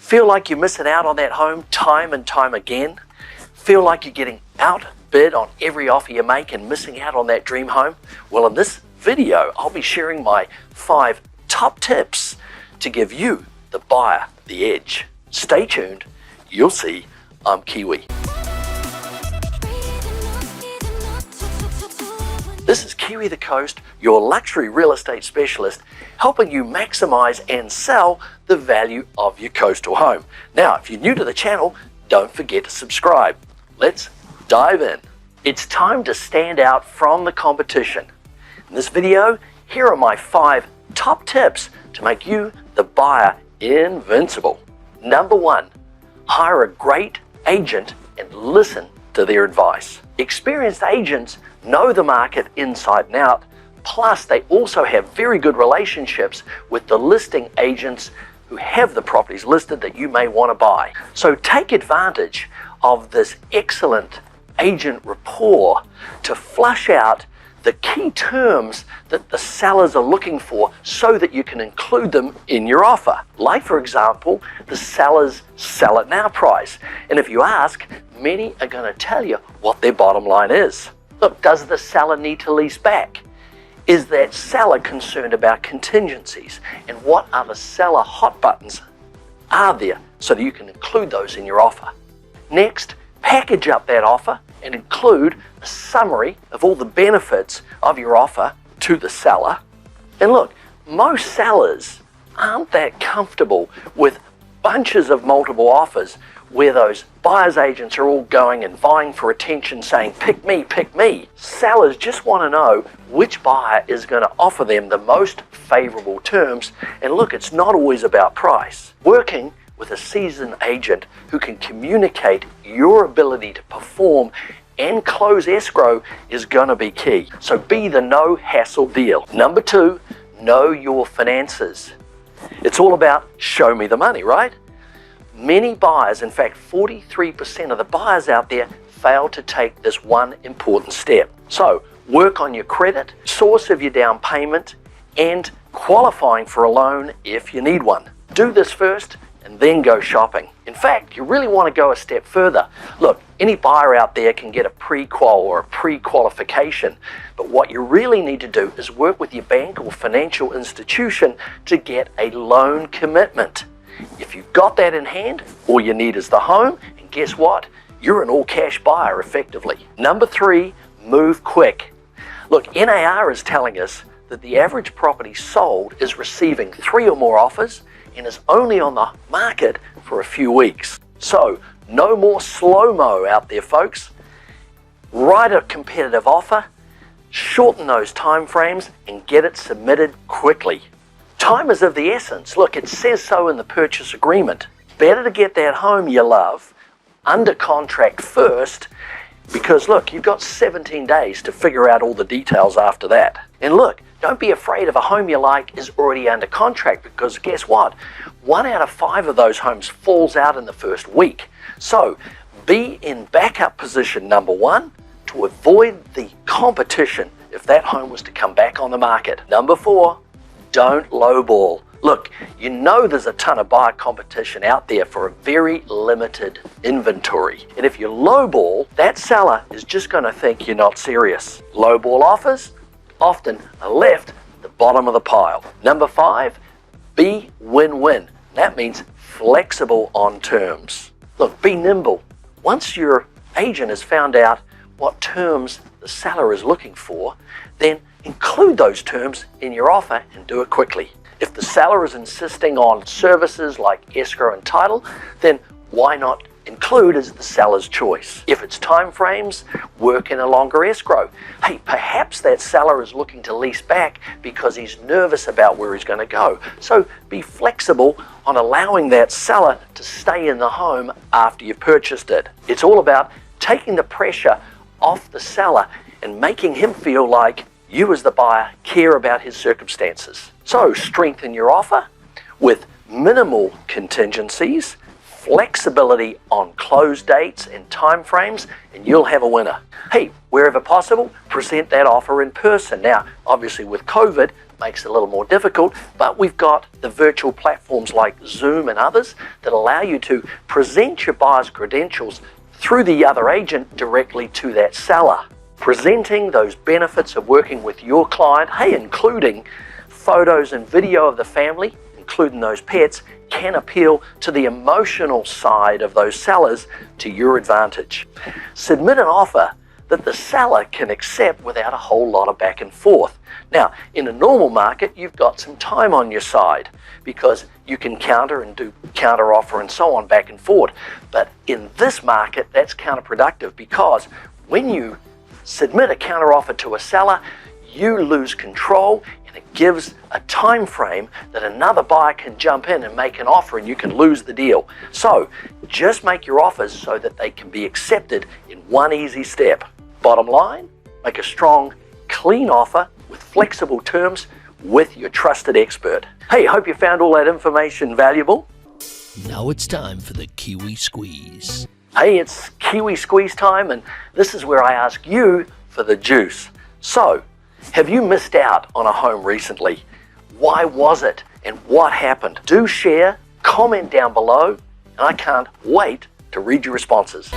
Feel like you're missing out on that home time and time again? Feel like you're getting outbid on every offer you make and missing out on that dream home? Well, in this video, I'll be sharing my 5 top tips to give you, the buyer, the edge. Stay tuned. You'll see I'm Kiwi. This is Kiwi the Coast, your luxury real estate specialist, helping you maximize and sell the value of your coastal home. Now, if you're new to the channel, don't forget to subscribe. Let's dive in. It's time to stand out from the competition. In this video, here are my 5 top tips to make you, the buyer, invincible. Number 1, hire a great agent and listen to their advice. Experienced agents know the market inside and out, plus they also have very good relationships with the listing agents who have the properties listed that you may want to buy. So take advantage of this excellent agent rapport to flush out the key terms that the sellers are looking for so that you can include them in your offer. Like, for example, the seller's sell it now price. And if you ask, many are going to tell you what their bottom line is. Look, does the seller need to lease back? Is that seller concerned about contingencies? And what other seller hot buttons are there so that you can include those in your offer? Next, package up that offer and include a summary of all the benefits of your offer to the seller. And look, most sellers aren't that comfortable with bunches of multiple offers where those buyer's agents are all going and vying for attention saying, pick me, pick me. Sellers just want to know which buyer is going to offer them the most favorable terms. And look, it's not always about price. Working with a seasoned agent who can communicate your ability to perform and close escrow is going to be key. So be the no hassle deal. Number 2, know your finances. It's all about show me the money, right? Many buyers, in fact 43% of the buyers out there, fail to take this one important step. So work on your credit, source of your down payment, and qualifying for a loan if you need one. Do this first and then go shopping. In fact, you really want to go a step further. Look, any buyer out there can get a pre-qual or a pre-qualification, but what you really need to do is work with your bank or financial institution to get a loan commitment. If you've got that in hand, all you need is the home, and guess what? You're an all-cash buyer effectively. Number 3, move quick. Look, NAR is telling us that the average property sold is receiving 3 or more offers and is only on the market for a few weeks. So, no more slow-mo out there, folks. Write a competitive offer, shorten those time frames, and get it submitted quickly. Time is of the essence. Look, it says so in the purchase agreement. Better to get that home you love under contract first, because look, you've got 17 days to figure out all the details after that. And look, don't be afraid if a home you like is already under contract, because guess what? 1 out of 5 of those homes falls out in the first week. So be in backup position, number 1, to avoid the competition if that home was to come back on the market. Number 4, don't lowball. Look, you know there's a ton of buyer competition out there for a very limited inventory. And if you lowball, that seller is just going to think you're not serious. Lowball offers often are left at the bottom of the pile. Number 5, be win-win. That means flexible on terms. Look, be nimble. Once your agent has found out what terms the seller is looking for, then include those terms in your offer and do it quickly. If the seller is insisting on services like escrow and title, then why not include as the seller's choice? If it's time frames, work in a longer escrow. Hey, perhaps that seller is looking to lease back because he's nervous about where he's going to go. So be flexible on allowing that seller to stay in the home after you've purchased it. It's all about taking the pressure off the seller and making him feel like you as the buyer care about his circumstances. So strengthen your offer with minimal contingencies, flexibility on close dates and time frames, and you'll have a winner. Hey, wherever possible, present that offer in person. Now, obviously with COVID, makes it a little more difficult, but we've got the virtual platforms like Zoom and others that allow you to present your buyer's credentials through the other agent directly to that seller. Presenting those benefits of working with your client, hey, including photos and video of the family, including those pets, can appeal to the emotional side of those sellers to your advantage. Submit an offer that the seller can accept without a whole lot of back and forth. Now, in a normal market, you've got some time on your side because you can counter and do counter offer and so on back and forth. But in this market, that's counterproductive because when you submit a counter offer to a seller, you lose control, and it gives a time frame that another buyer can jump in and make an offer and you can lose the deal. So just make your offers so that they can be accepted in one easy step. Bottom line, make a strong, clean offer with flexible terms with your trusted expert. Hey, hope you found all that information valuable. Now it's time for the Kiwi Squeeze. Hey, it's Kiwi Squeeze time, and this is where I ask you for the juice. So, have you missed out on a home recently? Why was it and what happened? Do share, comment down below, and I can't wait to read your responses.